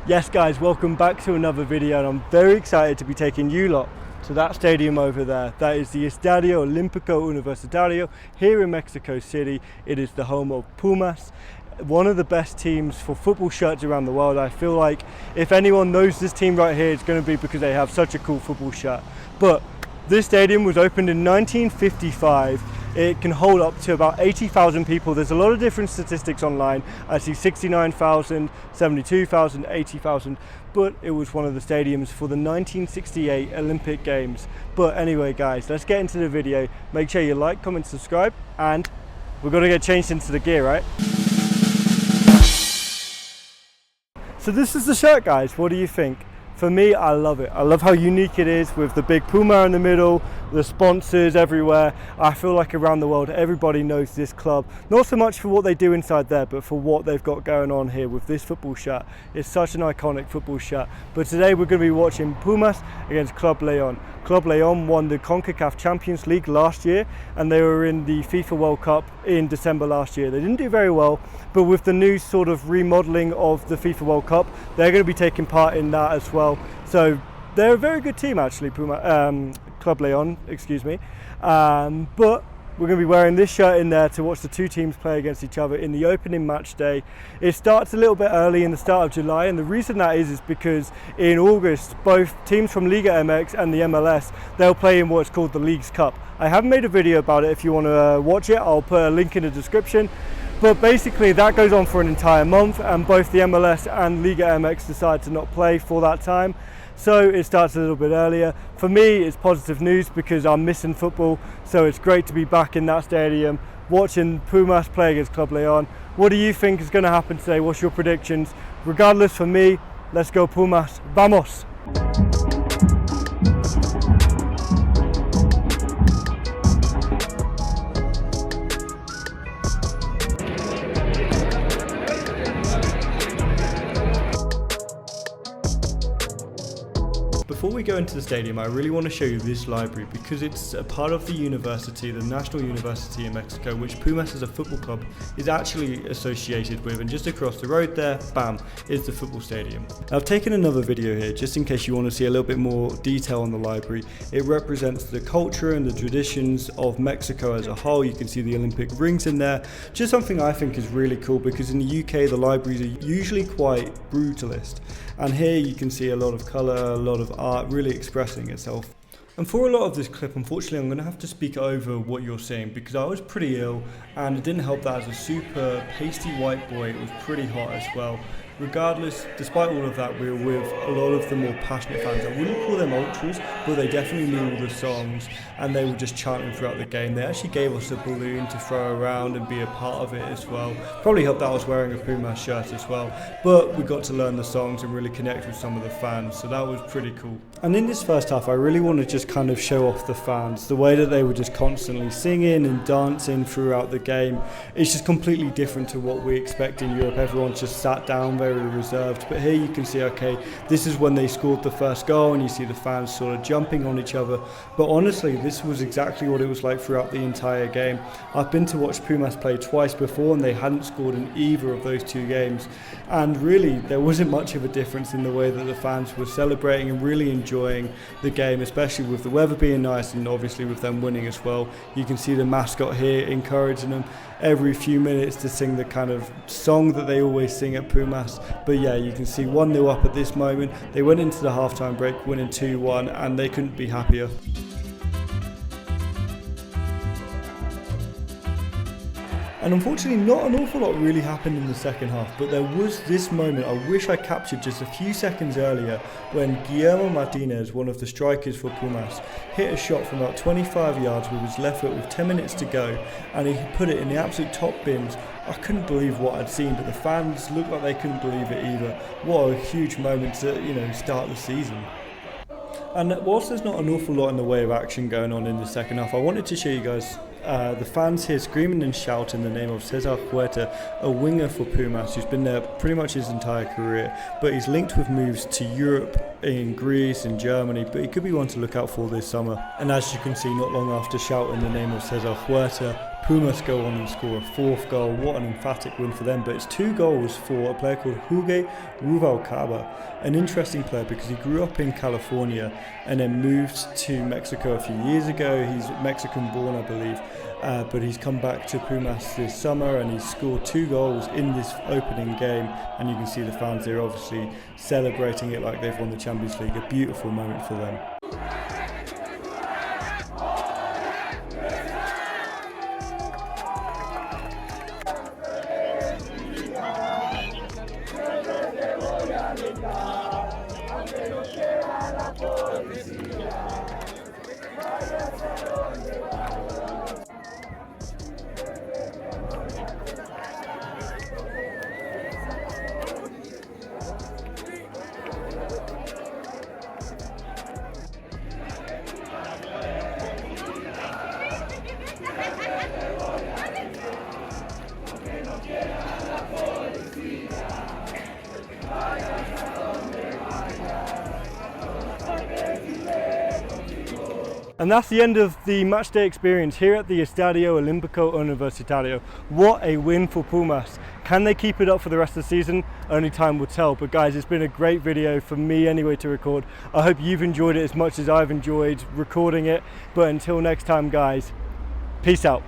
Yes guys, welcome back to another video, and I'm very excited to be taking you lot to that stadium over there. That is the Estadio Olímpico Universitario here in Mexico City. It is the home of Pumas, one of the best teams for football shirts around the world. I feel like if anyone knows this team right here, it's going to be because they have such a cool football shirt. But this stadium was opened in 1955. It can hold up to about 80,000 people. There's a lot of different statistics online. I see 69,000, 72,000, 80,000, but it was one of the stadiums for the 1968 Olympic Games. But anyway guys, let's get into the video. Make sure you like, comment, subscribe, and we're gonna get changed into the gear, right? So this is the shirt guys, what do you think? For me, I love it. I love how unique it is with the big Puma in the middle, the sponsors everywhere. I feel like around the world, everybody knows this club. Not so much for what they do inside there, but for what they've got going on here with this football shirt. It's such an iconic football shirt. But today we're going to be watching Pumas against Club Leon. Club Leon won the CONCACAF Champions League last year, and they were in the FIFA World Cup in December last year. They didn't do very well, but with the new sort of remodeling of the FIFA World Cup, they're going to be taking part in that as well. So they're a very good team actually, Club Leon, excuse me. But we're going to be wearing this shirt in there to watch the two teams play against each other in the opening match day. It starts a little bit early in the start of July, and the reason that is because in August, both teams from Liga MX and the MLS, they'll play in what's called the Leagues Cup. I haven't made a video about it. If you want to watch it, I'll put a link in the description. But basically that goes on for an entire month, and both the MLS and Liga MX decide to not play for that time. So it starts a little bit earlier. For me, it's positive news because I'm missing football. So it's great to be back in that stadium, watching Pumas play against Club Leon. What do you think is going to happen today? What's your predictions? Regardless, for me, let's go Pumas. Vamos! Before we go into the stadium, I really want to show you this library because it's a part of the university, the National University in Mexico, which Pumas as a football club is actually associated with, and just across the road there, bam, is the football stadium. I've taken another video here just in case you want to see a little bit more detail on the library. It represents the culture and the traditions of Mexico as a whole. You can see the Olympic rings in there, just something I think is really cool because in the UK the libraries are usually quite brutalist, and here you can see a lot of colour, a lot of art really expressing itself. And for a lot of this clip, unfortunately, I'm going to have to speak over what you're saying because I was pretty ill, and it didn't help that as a super pasty white boy, it was pretty hot as well. Regardless, despite all of that, we were with a lot of the more passionate fans. I wouldn't call them ultras, but they definitely knew all the songs and they were just chanting throughout the game. They actually gave us a balloon to throw around and be a part of it as well. Probably helped that I was wearing a Pumas shirt as well, but we got to learn the songs and really connect with some of the fans, so that was pretty cool. And in this first half, I really want to just kind of show off the fans, the way that they were just constantly singing and dancing throughout the game. It's just completely different to what we expect in Europe. Everyone's just sat down, very reserved, but here you can see, okay, this is when they scored the first goal and you see the fans sort of jumping on each other. But honestly, this was exactly what it was like throughout the entire game. I've been to watch Pumas play twice before and they hadn't scored in either of those two games, and really there wasn't much of a difference in the way that the fans were celebrating and really enjoying the game, especially with the weather being nice and obviously with them winning as well. You can see the mascot here encouraging them every few minutes to sing the kind of song that they always sing at Pumas. But yeah, you can see 1-0 up at this moment. They went into the halftime break winning 2-1 and they couldn't be happier. And unfortunately, not an awful lot really happened in the second half, but there was this moment I wish I captured just a few seconds earlier when Guillermo Martinez, one of the strikers for Pumas, hit a shot from about 25 yards with his left foot with 10 minutes to go, and he put it in the absolute top bins. I couldn't believe what I'd seen, but the fans looked like they couldn't believe it either. What a huge moment to, start the season. And whilst there's not an awful lot in the way of action going on in the second half, I wanted to show you guys the fans here screaming and shouting the name of Cesar Huerta, a winger for Pumas who's been there pretty much his entire career, but he's linked with moves to Europe, in Greece, in Germany, but he could be one to look out for this summer. And as you can see, not long after shouting the name of Cesar Huerta, Pumas go on and score a 4th goal. What an emphatic win for them. But it's 2 goals for a player called Hugo Ruvalcaba, an interesting player because he grew up in California and then moved to Mexico a few years ago. He's Mexican born, I believe, but he's come back to Pumas this summer and he's scored 2 goals in this opening game, and you can see the fans there obviously celebrating it like they've won the Champions League. A beautiful moment for them. And that's the end of the matchday experience here at the Estadio Olímpico Universitario. What a win for Pumas. Can they keep it up for the rest of the season? Only time will tell. But guys, it's been a great video for me anyway to record. I hope you've enjoyed it as much as I've enjoyed recording it. But until next time guys, peace out.